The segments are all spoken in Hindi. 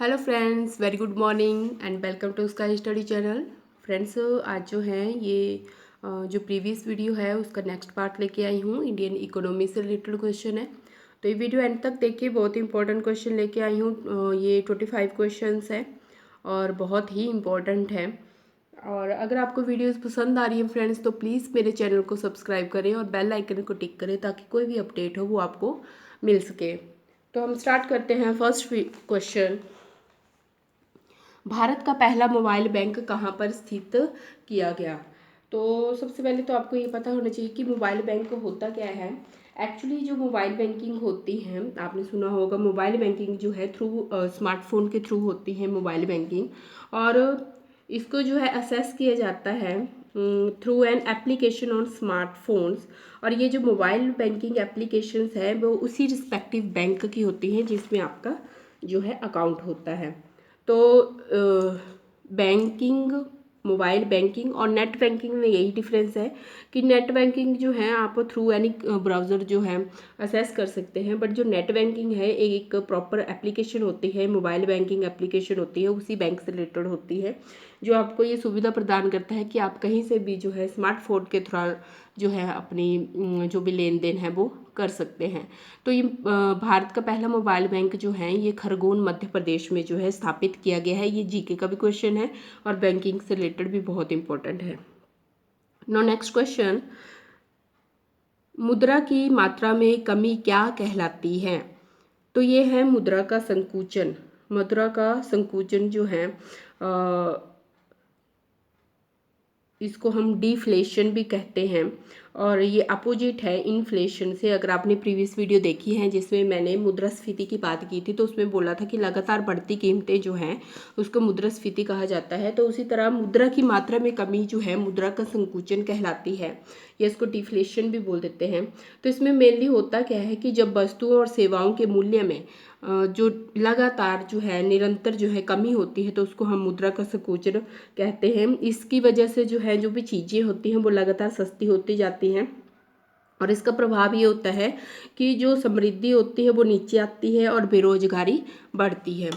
Hello friends, very good morning and welcome to sky study channel. Friends, आज जो है ये जो प्रीवियस वीडियो है उसका नेक्स्ट पार्ट लेके आई हूँ। इंडियन इकोनॉमी से रिलेटेड क्वेश्चन है, तो ये वीडियो एंड तक देखिए। बहुत इंपॉर्टेंट क्वेश्चन लेके आई हूँ। ये 25 क्वेश्चंस है और बहुत ही इम्पॉर्टेंट है। और अगर आपको वीडियोस पसंद आ रही है फ्रेंड्स, तो प्लीज़ मेरे चैनल को सब्सक्राइब करें और बेल आइकन को टिक करें ताकि कोई भी अपडेट हो वो आपको मिल सके। तो हम स्टार्ट करते हैं। फर्स्ट क्वेश्चन, भारत का पहला मोबाइल बैंक कहाँ पर स्थित किया गया? तो सबसे पहले तो आपको ये पता होना चाहिए कि मोबाइल बैंक होता क्या है। एक्चुअली जो मोबाइल बैंकिंग होती है, आपने सुना होगा मोबाइल बैंकिंग जो है थ्रू स्मार्टफोन के थ्रू होती है मोबाइल बैंकिंग। और इसको जो है असेस किया जाता है through an application on smartphones. और ये जो मोबाइल बैंकिंग एप्लीकेशंस है वो उसी रिस्पेक्टिव बैंक की होती हैं जिसमें आपका जो है अकाउंट होता है। तो बैंकिंग, मोबाइल बैंकिंग और नेट बैंकिंग में यही डिफरेंस है कि नेट बैंकिंग जो है आप थ्रू एनी ब्राउज़र जो है असेस कर सकते हैं, बट जो नेट बैंकिंग है एक प्रॉपर एप्लीकेशन होती है, मोबाइल बैंकिंग एप्लीकेशन होती है, उसी बैंक से रिलेटेड होती है, जो आपको ये सुविधा प्रदान करता है कि आप कहीं से भी जो है स्मार्टफोन के थ्रू जो है अपनी जो भी लेन देन है वो कर सकते हैं। तो ये भारत का पहला मोबाइल बैंक जो है ये खरगोन मध्य प्रदेश में जो है स्थापित किया गया है। ये जीके का भी क्वेश्चन है और बैंकिंग से रिलेटेड भी बहुत इंपॉर्टेंट है। नो नेक्स्ट क्वेश्चन, मुद्रा की मात्रा में कमी क्या कहलाती है? तो ये है मुद्रा का संकुचन। मुद्रा का संकुचन जो है इसको हम डिफ्लेशन भी कहते हैं और ये अपोजिट है इन्फ्लेशन से। अगर आपने प्रीवियस वीडियो देखी है जिसमें मैंने मुद्रास्फीति की बात की थी, तो उसमें बोला था कि लगातार बढ़ती कीमतें जो हैं उसको मुद्रास्फीति कहा जाता है। तो उसी तरह मुद्रा की मात्रा में कमी जो है मुद्रा का संकुचन कहलाती है, या इसको डिफ्लेशन भी बोल देते हैं। तो इसमें मेनली होता क्या है कि जब वस्तुओं और सेवाओं के मूल्य में जो लगातार जो है निरंतर जो है कमी होती है तो उसको हम मुद्रा का संकुचन कहते हैं। इसकी वजह से जो है जो भी चीज़ें होती हैं वो लगातार सस्ती होती जाती हैं और इसका प्रभाव ये होता है कि जो समृद्धि होती है वो नीचे आती है और बेरोजगारी बढ़ती है।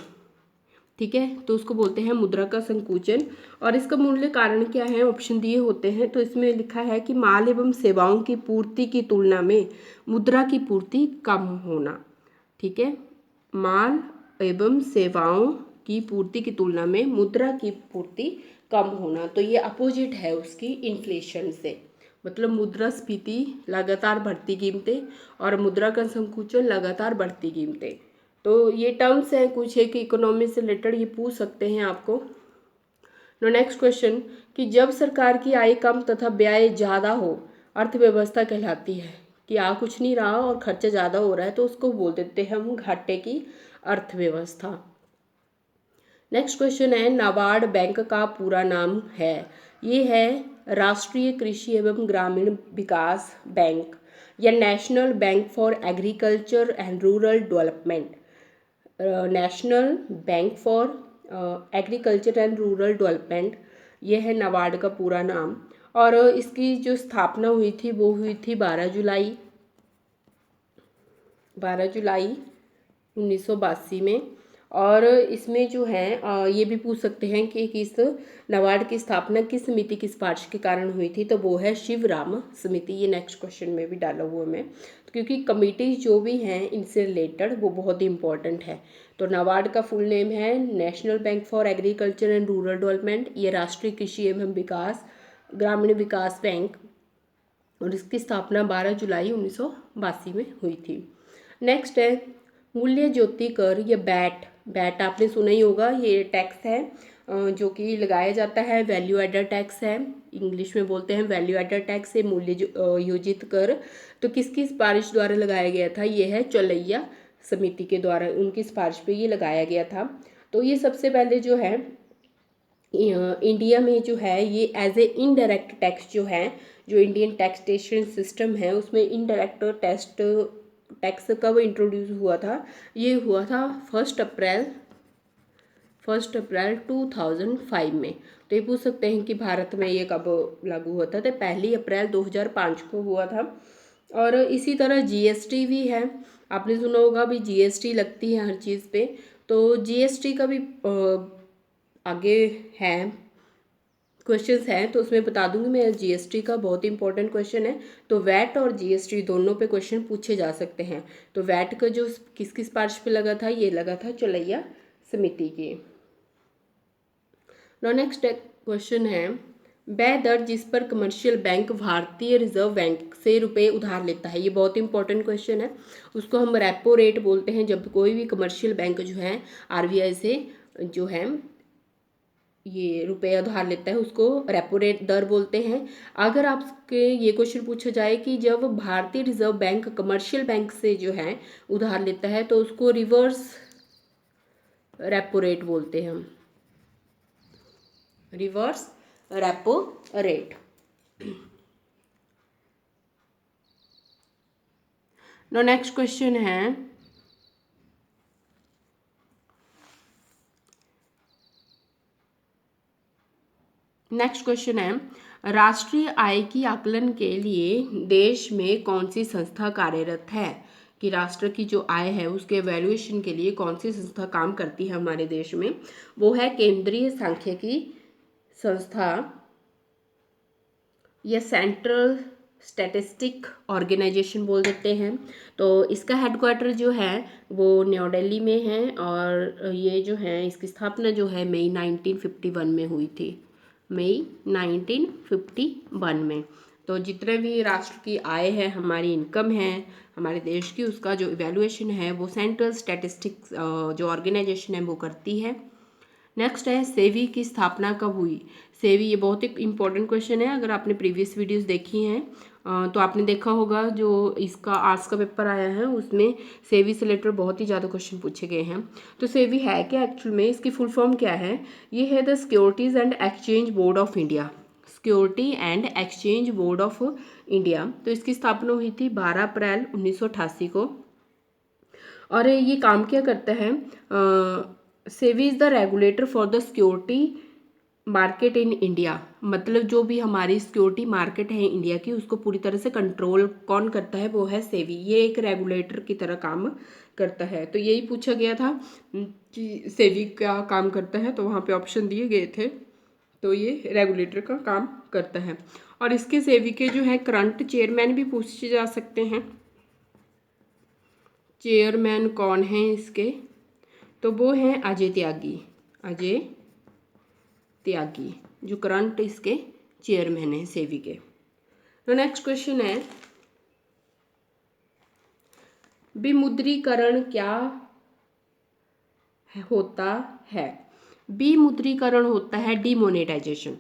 ठीक है, तो उसको बोलते हैं मुद्रा का संकुचन। और इसका मूल्य कारण क्या है, ऑप्शन दिए होते हैं। तो इसमें लिखा है कि माल एवं सेवाओं की पूर्ति की तुलना में मुद्रा की पूर्ति कम होना। ठीक है, माल एवं सेवाओं की पूर्ति की तुलना में मुद्रा की पूर्ति कम होना, तो ये अपोजिट है उसकी इन्फ्लेशन से। मतलब मुद्रास्फीति लगातार बढ़ती कीमतें और मुद्रा का संकुचन लगातार बढ़ती कीमतें। तो ये टर्म्स हैं कुछ एक इकोनॉमी से रिलेटेड, ये पूछ सकते हैं आपको। नो नेक्स्ट क्वेश्चन, कि जब सरकार की आय कम तथा व्यय ज़्यादा हो अर्थव्यवस्था कहलाती है। कि आ कुछ नहीं रहा और खर्चा ज़्यादा हो रहा है तो उसको बोल देते हैं हम घाटे की अर्थव्यवस्था। नेक्स्ट क्वेश्चन है, नाबार्ड बैंक का पूरा नाम है? ये है राष्ट्रीय कृषि एवं ग्रामीण विकास बैंक या national bank for agriculture and rural development. National bank for agriculture and rural development, ये है नाबार्ड का पूरा नाम। और इसकी जो स्थापना हुई थी वो हुई थी 12 जुलाई 1982 में। और इसमें जो है ये भी पूछ सकते हैं कि किस नाबार्ड की स्थापना किस समिति की सिफारिश के कारण हुई थी, तो वो है शिवराम समिति। ये नेक्स्ट क्वेश्चन में भी डाला हुआ मैं, तो क्योंकि कमिटी जो भी हैं इनसे रिलेटेड वो बहुत इंपॉर्टेंट है। तो नाबार्ड का फुल नेम है national bank for agriculture and rural development. ये राष्ट्रीय कृषि एवं विकास ग्रामीण विकास बैंक, और इसकी स्थापना 12 जुलाई 1982 में हुई थी। नेक्स्ट है मूल्य ज्योति कर या बैट। बैट आपने सुना ही होगा, ये टैक्स है जो कि लगाया जाता है, वैल्यू एडेड टैक्स है, इंग्लिश में बोलते हैं वैल्यू एडेड टैक्स से मूल्य योजित कर। तो किसकी सिफारिश द्वारा लगाया गया था? ये है चौलैया समिति के द्वारा, उनकी सिफारिश पे ये लगाया गया था। तो ये सबसे पहले जो है इंडिया में जो है ये एज ए इनडायरेक्ट टैक्स जो है, जो इंडियन टैक्सेशन सिस्टम है उसमें इनडायरेक्ट टैक्स कब इंट्रोड्यूस हुआ था? ये हुआ था 1 अप्रैल 2005 में। तो ये पूछ सकते हैं कि भारत में ये कब लागू हुआ था? तो 1 अप्रैल 2005 को हुआ था। और इसी तरह जीएसटी भी है, आपने सुना होगा भी जीएसटी लगती है हर चीज़ पे। तो जीएसटी का भी आगे है क्वेश्चंस हैं, तो उसमें बता दूंगी मैं। जीएसटी का बहुत इंपॉर्टेंट क्वेश्चन है। तो वैट और जीएसटी दोनों पे क्वेश्चन पूछे जा सकते हैं। तो वैट का जो किस किस पार्श पे लगा था, ये लगा था चौलैया समिति की। नेक्स्ट क्वेश्चन है, ब्याज दर जिस पर कमर्शियल बैंक भारतीय रिजर्व बैंक से रुपए उधार लेता है। ये बहुत इंपॉर्टेंट क्वेश्चन है। उसको हम रेपो रेट बोलते हैं। जब कोई भी कमर्शियल बैंक जो है आरबीआई से जो है ये रुपये उधार लेता है, उसको रेपो रेट दर बोलते हैं। अगर आपके ये क्वेश्चन पूछा जाए कि जब भारतीय रिजर्व बैंक कमर्शियल बैंक से जो है उधार लेता है, तो उसको रिवर्स रेपो रेट बोलते हैं हम, reverse repo rate. Next question है, नेक्स्ट क्वेश्चन है, राष्ट्रीय आय की आकलन के लिए देश में कौन सी संस्था कार्यरत है। कि राष्ट्र की जो आय है उसके वैल्यूएशन के लिए कौन सी संस्था काम करती है हमारे देश में, वो है केंद्रीय सांख्यिकी संस्था या सेंट्रल स्टैटिस्टिक ऑर्गेनाइजेशन बोल देते हैं। तो इसका हेडक्वार्टर जो है वो न्यू दिल्ली में है, और ये जो है इसकी स्थापना जो है मई 1951 में हुई थी, मई 1951 में। तो जितने भी राष्ट्र की आय है, हमारी इनकम है हमारे देश की, उसका जो इवैल्यूएशन है वो सेंट्रल स्टैटिस्टिक्स जो ऑर्गेनाइजेशन है वो करती है। नेक्स्ट है, सेवी की स्थापना कब हुई। सेवी, ये बहुत ही इंपॉर्टेंट क्वेश्चन है। अगर आपने प्रीवियस वीडियोस देखी हैं तो आपने देखा होगा जो इसका आर्ट्स का पेपर आया है उसमें सेवी से रिलेटेड बहुत ही ज़्यादा क्वेश्चन पूछे गए हैं। तो सेवी है क्या एक्चुअल में, इसकी फुल फॉर्म क्या है। ये है the securities and exchange board of India, security and exchange board of India. तो इसकी स्थापना हुई थी 12 अप्रैल 1988 को। और ये काम क्या करता है, सेवी is the regulator for the security market in India. मतलब जो भी हमारी सिक्योरिटी मार्केट है इंडिया की, उसको पूरी तरह से कंट्रोल कौन करता है, वो है सेवी। ये एक रेगुलेटर की तरह काम करता है। तो यही पूछा गया था कि सेवी क्या काम करता है, तो वहाँ पे ऑप्शन दिए गए थे। तो ये रेगुलेटर का काम करता है। और इसके सेवी के जो है करंट चेयरमैन भी पूछे जा सकते हैं। चेयरमैन कौन है इसके, तो वो हैं अजय त्यागी, अजय त्यागी जो करंट इसके चेयरमैन हैं सेवी के। तो नेक्स्ट क्वेश्चन है, विमुद्रीकरण क्या होता है। विमुद्रीकरण होता है डीमोनेटाइजेशन।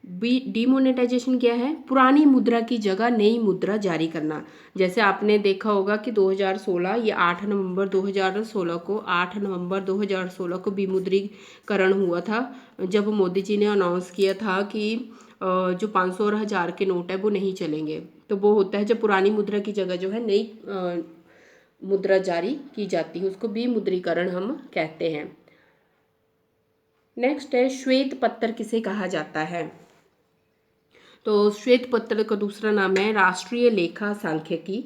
डीमोनेटाइजेशन क्या है, पुरानी मुद्रा की जगह नई मुद्रा जारी करना। जैसे आपने देखा होगा कि 2016 ये 8 नवंबर 2016 को 8 नवंबर 2016 को विमुद्रीकरण हुआ था, जब मोदी जी ने अनाउंस किया था कि जो 500 और 1000 के नोट है वो नहीं चलेंगे। तो वो होता है जब पुरानी मुद्रा की जगह जो है नई मुद्रा जारी की जाती है, उसको विमुद्रीकरण हम कहते हैं। नेक्स्ट है, श्वेत पत्र किसे कहा जाता है। तो श्वेत पत्र का दूसरा नाम है राष्ट्रीय लेखा सांख्यिकी।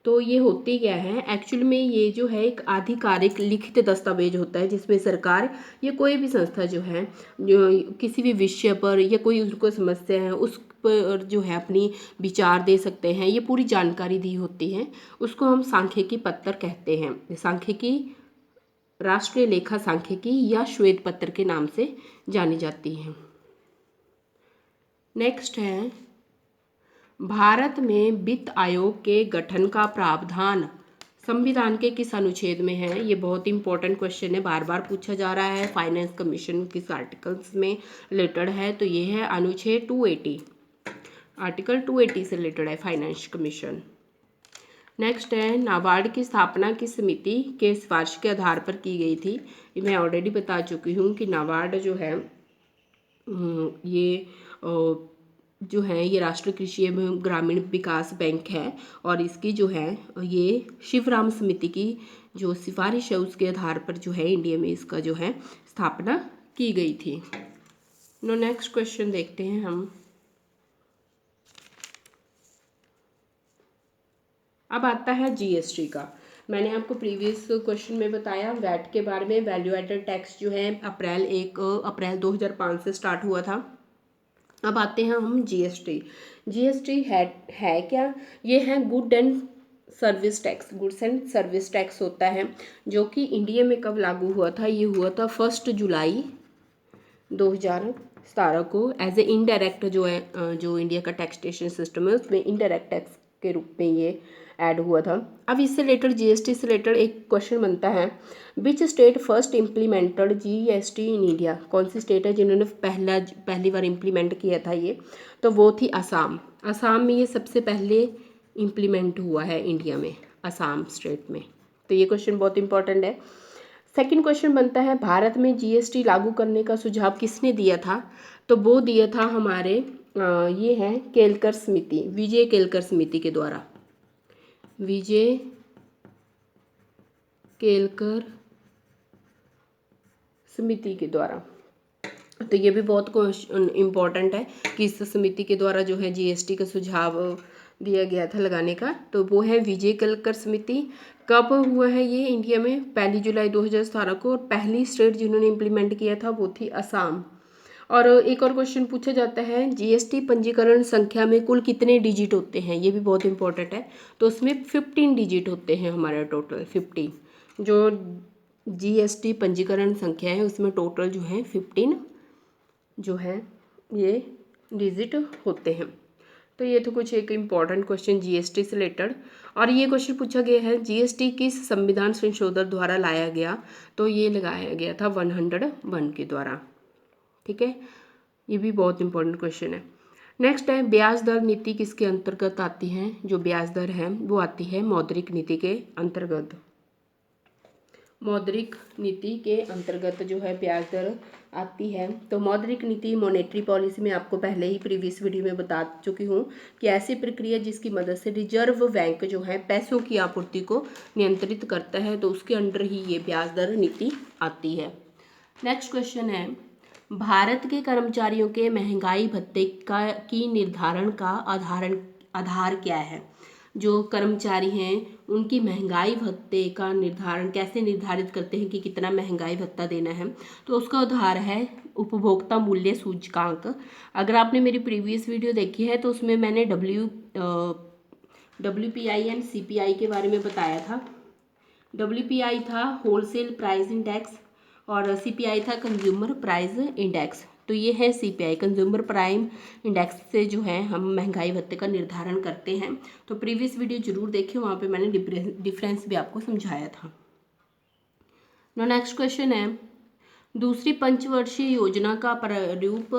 तो ये होती क्या है एक्चुअल में, ये जो है एक आधिकारिक लिखित दस्तावेज होता है जिसमें सरकार या कोई भी संस्था जो है जो किसी भी विषय पर या कोई उनको समस्या है उस पर जो है अपनी विचार दे सकते हैं, ये पूरी जानकारी दी होती है, उसको हम सांख्यिकी पत्र कहते हैं। सांख्यिकी, राष्ट्रीय लेखा सांख्यिकी या श्वेत पत्र के नाम से जानी जाती है। नेक्स्ट है, भारत में वित्त आयोग के गठन का प्रावधान संविधान के किस अनुच्छेद में है। ये बहुत इंपॉर्टेंट क्वेश्चन है, बार बार पूछा जा रहा है। फाइनेंस कमीशन किस आर्टिकल्स में रिलेटेड है, तो ये है अनुच्छेद 280, आर्टिकल 280 से रिलेटेड है फाइनेंस कमीशन। नेक्स्ट है, नाबार्ड की स्थापना किस समिति के सिफारिश के आधार पर की गई थी। ये मैं ऑलरेडी बता चुकी हूँ कि नाबार्ड जो है ये जो है ये राष्ट्रीय कृषि एवं ग्रामीण विकास बैंक है, और इसकी जो है ये शिवराम समिति की जो सिफारिश है उसके आधार पर जो है इंडिया में इसका जो है स्थापना की गई थी। नेक्स्ट क्वेश्चन देखते हैं हम। अब आता है जीएसटी का। मैंने आपको प्रीवियस क्वेश्चन में बताया वैट के बारे में। वैल्यू एडेड टैक्स जो है अप्रैल 2005 से स्टार्ट हुआ था। अब आते हैं हम जीएसटी। जीएसटी है क्या? ये है good and service tax. Goods and service tax होता है, जो कि इंडिया में कब लागू हुआ था? ये हुआ था 1 जुलाई 2017 को। एज ए इनडायरेक्ट जो इंडिया का टैक्सेशन सिस्टम है उसमें इनडायरेक्ट टैक्स के रूप में ये ऐड हुआ था। अब इससे रिलेटेड जीएसटी से रिलेटेड एक क्वेश्चन बनता है, which state first implemented GST in India? कौन सी स्टेट है जिन्होंने पहली बार इम्प्लीमेंट किया था ये? तो वो थी असम। असम में ये सबसे पहले इम्प्लीमेंट हुआ है इंडिया में, असम स्टेट में। तो ये क्वेश्चन बहुत इंपॉर्टेंट है। सेकंड क्वेश्चन बनता है, भारत में जीएसटी लागू करने का सुझाव किसने दिया था? तो वो दिया था हमारे ये है केलकर समिति, विजय केलकर समिति के द्वारा। विजय केलकर समिति के द्वारा। तो ये भी बहुत क्वेश्चन इम्पॉर्टेंट है कि इस समिति के द्वारा जो है जीएसटी का सुझाव दिया गया था लगाने का। तो वो है विजय केलकर समिति। कब हुआ है ये इंडिया में? 1 जुलाई 2017 को। और पहली स्टेट जिन्होंने इम्प्लीमेंट किया था वो थी असम। और एक और क्वेश्चन पूछा जाता है, जीएसटी पंजीकरण संख्या में कुल कितने डिजिट होते हैं? ये भी बहुत इंपॉर्टेंट है। तो उसमें 15 डिजिट होते हैं हमारा, टोटल 15। जो जीएसटी पंजीकरण संख्या है उसमें टोटल जो है 15 जो है ये डिजिट होते हैं। तो ये तो कुछ एक इम्पॉर्टेंट क्वेश्चन जीएसटी से रिलेटेड। और ये क्वेश्चन पूछा गया है, जीएसटी किस संविधान संशोधन द्वारा लाया गया? तो ये लगाया गया था 101 के द्वारा। ठीक है, ये भी बहुत इंपॉर्टेंट क्वेश्चन है। नेक्स्ट है, ब्याज दर नीति किसके अंतर्गत आती है? जो ब्याज दर है वो आती है मौद्रिक नीति के अंतर्गत। मौद्रिक नीति के अंतर्गत जो है ब्याज दर आती है। तो मौद्रिक नीति मॉनेटरी पॉलिसी में आपको पहले ही प्रीवियस वीडियो में बता चुकी हूँ कि ऐसी प्रक्रिया जिसकी मदद से रिजर्व बैंक जो है पैसों की आपूर्ति को नियंत्रित करता है, तो उसके अंडर ही ये ब्याज दर नीति आती है। नेक्स्ट क्वेश्चन है, भारत के कर्मचारियों के महंगाई भत्ते की निर्धारण का आधार क्या है? जो कर्मचारी हैं उनकी महंगाई भत्ते का निर्धारण कैसे निर्धारित करते हैं कि कितना महंगाई भत्ता देना है? तो उसका आधार है उपभोक्ता मूल्य सूचकांक। अगर आपने मेरी प्रीवियस वीडियो देखी है तो उसमें मैंने WPI एंड CPI के बारे में बताया था। WPI था होलसेल प्राइस इंडेक्स और CPI था कंज्यूमर प्राइस इंडेक्स। तो ये है CPI, कंज्यूमर प्राइम इंडेक्स से जो है हम महंगाई भत्ते का निर्धारण करते हैं। तो प्रीवियस वीडियो जरूर देखें, वहाँ पे मैंने डिफरेंस भी आपको समझाया था। नेक्स्ट क्वेश्चन है, दूसरी पंचवर्षीय योजना का प्रारूप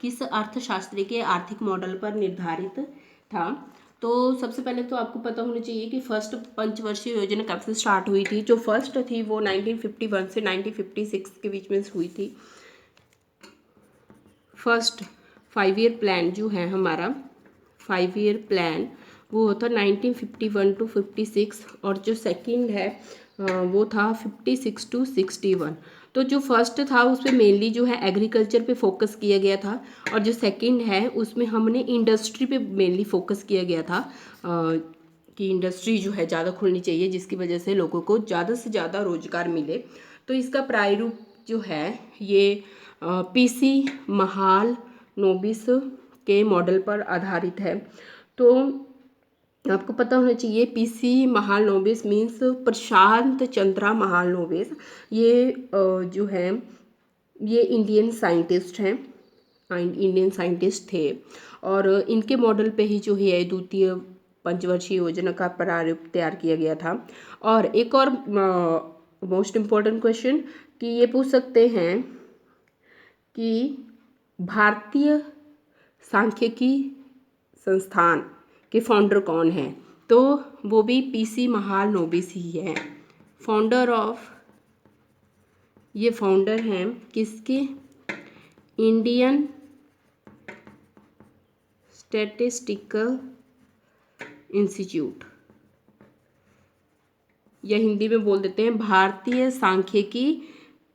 किस अर्थशास्त्री के आर्थिक मॉडल पर निर्धारित था? तो सबसे पहले तो आपको पता होना चाहिए कि फर्स्ट पंचवर्षीय योजना कब से स्टार्ट हुई थी। जो फर्स्ट थी वो 1951 से 1956 के बीच में हुई थी। फर्स्ट 5 ईयर प्लान जो है हमारा 5 ईयर प्लान वो होता 1951 to 56, और जो सेकंड है वो था 56 to 61। तो जो फर्स्ट था उसमें मेनली जो है एग्रीकल्चर पे फोकस किया गया था, और जो सेकंड है उसमें हमने इंडस्ट्री पे मेनली फोकस किया गया था कि इंडस्ट्री जो है ज़्यादा खुलनी चाहिए जिसकी वजह से लोगों को ज़्यादा से ज़्यादा रोजगार मिले। तो इसका प्रारूप जो है ये PC महालनोबिस के मॉडल पर आधारित है। तो आपको पता होना चाहिए PC महालनोबिस मीन्स प्रशांत चंद्रा महालनोबिस। ये जो है ये इंडियन साइंटिस्ट हैं, इंडियन साइंटिस्ट थे, और इनके मॉडल पे ही जो है द्वितीय पंचवर्षीय योजना का प्रारूप तैयार किया गया था। और एक और मोस्ट इम्पॉर्टेंट क्वेश्चन कि ये पूछ सकते हैं कि भारतीय सांख्यिकी संस्थान के फाउंडर कौन हैं? तो वो भी PC महालनोबिस ही है फाउंडर ऑफ। ये फाउंडर हैं किसके? इंडियन स्टैटिस्टिकल इंस्टीट्यूट, या हिंदी में बोल देते हैं भारतीय सांख्यिकी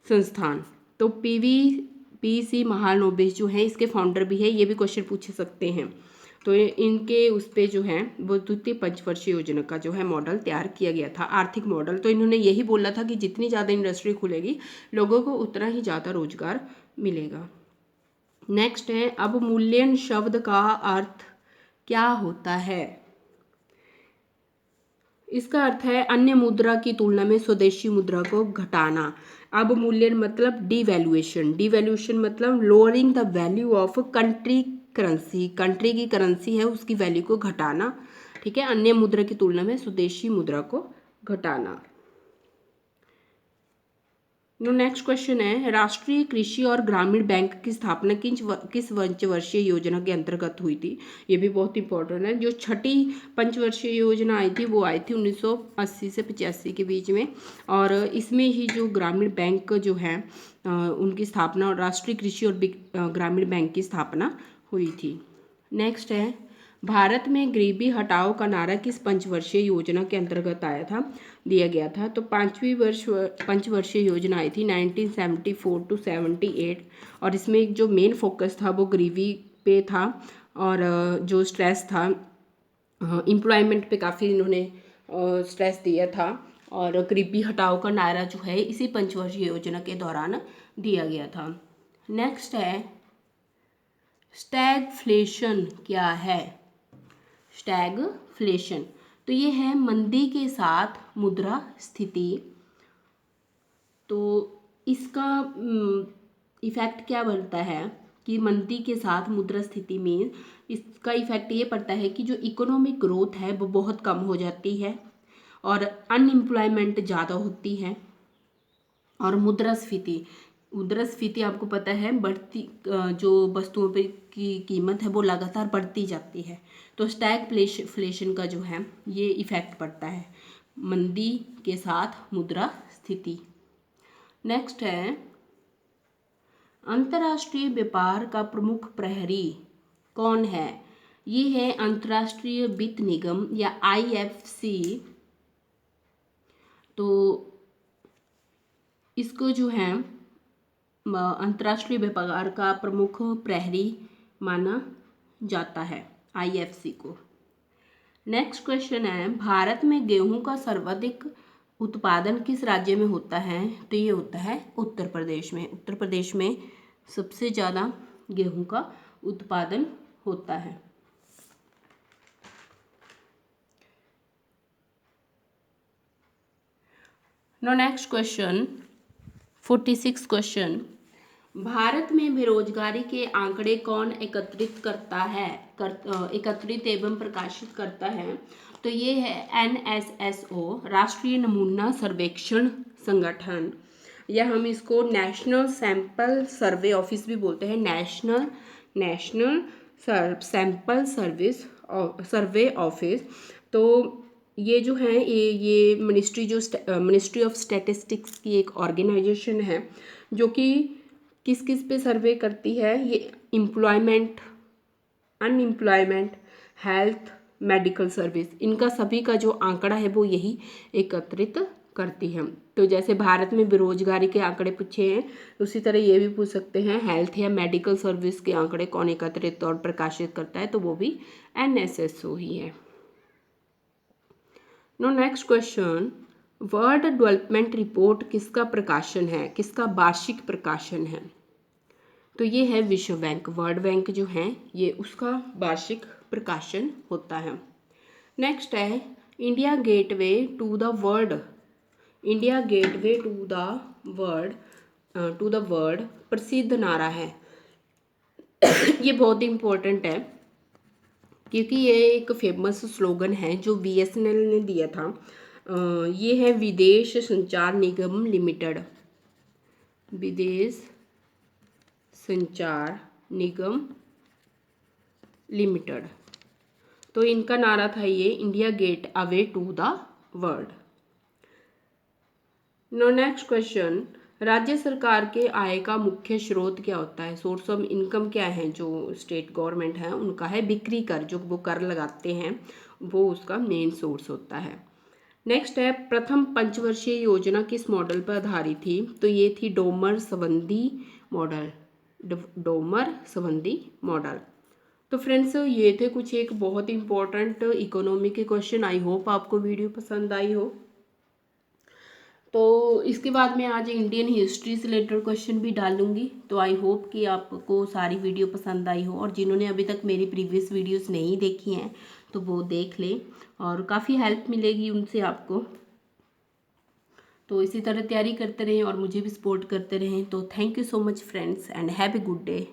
संस्थान। तो PC महालनोबिस जो है इसके फाउंडर भी है। ये भी क्वेश्चन पूछ सकते हैं। तो इनके उस पे जो है वो द्वितीय पंचवर्षीय योजना का जो है मॉडल तैयार किया गया था, आर्थिक मॉडल। तो इन्होंने यही बोला था कि जितनी ज़्यादा इंडस्ट्री खुलेगी लोगों को उतना ही ज़्यादा रोजगार मिलेगा। नेक्स्ट है, अवमूल्यन शब्द का अर्थ क्या होता है? इसका अर्थ है अन्य मुद्रा की तुलना में स्वदेशी मुद्रा को घटाना। अवमूल्यन मतलब डिवैल्यूएशन, डिवैल्यूएशन मतलब lowering the value of country currency, country की करेंसी है उसकी वैल्यू को घटाना, ठीक है, अन्य मुद्रा की तुलना में स्वदेशी मुद्रा को घटाना। नेक्स्ट क्वेश्चन है, राष्ट्रीय कृषि और ग्रामीण बैंक की स्थापना किस पंचवर्षीय योजना के अंतर्गत हुई थी? ये भी बहुत इंपॉर्टेंट है। जो छठी पंचवर्षीय योजना आई थी वो आई थी 1980 से 85 के बीच में, और इसमें ही जो ग्रामीण बैंक जो है उनकी स्थापना और राष्ट्रीय कृषि और ग्रामीण बैंक की स्थापना हुई थी। नेक्स्ट है, भारत में गरीबी हटाओ का नारा किस पंचवर्षीय योजना के अंतर्गत आया था, दिया गया था? तो पांचवी पंचवर्षीय योजना आई थी 1974 टू 78, और इसमें जो मेन फोकस था वो गरीबी पे था, और जो स्ट्रेस था एम्प्लॉयमेंट पे काफ़ी इन्होंने स्ट्रेस दिया था, और गरीबी हटाओ का नारा जो है इसी पंचवर्षीय योजना के दौरान दिया गया था। नेक्स्ट है, स्टैगफ्लेशन क्या है? स्टैगफ्लेशन तो ये है मंदी के साथ मुद्रा स्थिति। तो इसका इफ़ेक्ट क्या बनता है कि मंदी के साथ मुद्रा स्थिति में इसका इफ़ेक्ट ये पड़ता है कि जो इकोनॉमिक ग्रोथ है वो बहुत कम हो जाती है, और अनएम्प्लॉयमेंट ज़्यादा होती है, और मुद्रास्फीति आपको पता है बढ़ती, जो वस्तुओं पे की कीमत है वो लगातार बढ़ती जाती है। तो स्टैगफ्लेशन का जो है ये इफ़ेक्ट पड़ता है मंदी के साथ मुद्रा स्थिति। नेक्स्ट है, अंतर्राष्ट्रीय व्यापार का प्रमुख प्रहरी कौन है? ये है अंतर्राष्ट्रीय वित्त निगम या IFC। तो इसको जो है अंतर्राष्ट्रीय व्यापार का प्रमुख प्रहरी माना जाता है IFC को। नेक्स्ट क्वेश्चन है, भारत में गेहूं का सर्वाधिक उत्पादन किस राज्य में होता है? तो ये होता है उत्तर प्रदेश में। उत्तर प्रदेश में सबसे ज़्यादा गेहूं का उत्पादन होता है। No next question 46 question, Bharat में बेरोजगारी के आंकड़े कौन एकत्रित करता है, एकत्रित एवं प्रकाशित करता है? तो ये है NSSO, राष्ट्रीय नमूना सर्वेक्षण संगठन, या हम इसको नेशनल सैंपल सर्वे ऑफिस भी बोलते हैं, नेशनल सैंपल सर्वे ऑफिस। तो ये जो है ये मिनिस्ट्री ऑफ स्टैटिस्टिक्स की एक ऑर्गेनाइजेशन है जो कि किस किस पे सर्वे करती है? ये employment, unemployment, health, medical service, इनका सभी का जो आंकड़ा है वो यही एकत्रित करती है। तो जैसे भारत में बेरोजगारी के आंकड़े पूछे हैं, उसी तरह ये भी पूछ सकते हैं हेल्थ या मेडिकल सर्विस के आंकड़े कौन एकत्रित और प्रकाशित करता है? तो वो भी NSSO ही है। No next question, world development report किसका प्रकाशन है, किसका वार्षिक प्रकाशन है? तो ये है विश्व बैंक, वर्ल्ड बैंक जो है ये उसका वार्षिक प्रकाशन होता है। नेक्स्ट है, India gateway to the world, India gateway to the world प्रसिद्ध नारा है। ये बहुत इंपॉर्टेंट है क्योंकि ये एक फेमस स्लोगन है जो BSNL ने दिया था। ये है विदेश संचार निगम लिमिटेड, विदेश संचार निगम लिमिटेड। तो इनका नारा था ये India gateway to the world. No next question, राज्य सरकार के आय का मुख्य स्रोत क्या होता है? सोर्स ऑफ इनकम क्या है जो स्टेट गवर्नमेंट है उनका? है बिक्री कर, जो वो कर लगाते हैं वो उसका मेन सोर्स होता है। नेक्स्ट है, प्रथम पंचवर्षीय योजना किस मॉडल पर आधारित थी? तो ये थी डोमर संबंधी मॉडल, डोमर संबंधी मॉडल। तो फ्रेंड्स ये थे कुछ एक बहुत इंपॉर्टेंट इकोनॉमी के क्वेश्चन। आई होप आपको वीडियो पसंद आई हो। तो इसके बाद मैं आज इंडियन हिस्ट्री से रिलेटेड क्वेश्चन भी डालूंगी। तो आई होप कि आपको सारी वीडियो पसंद आई हो, और जिन्होंने अभी तक मेरी प्रीवियस वीडियोस नहीं देखी हैं तो वो देख लें, और काफ़ी हेल्प मिलेगी उनसे आपको। तो इसी तरह तैयारी करते रहें और मुझे भी सपोर्ट करते रहें। तो thank you so much friends, and have a good day.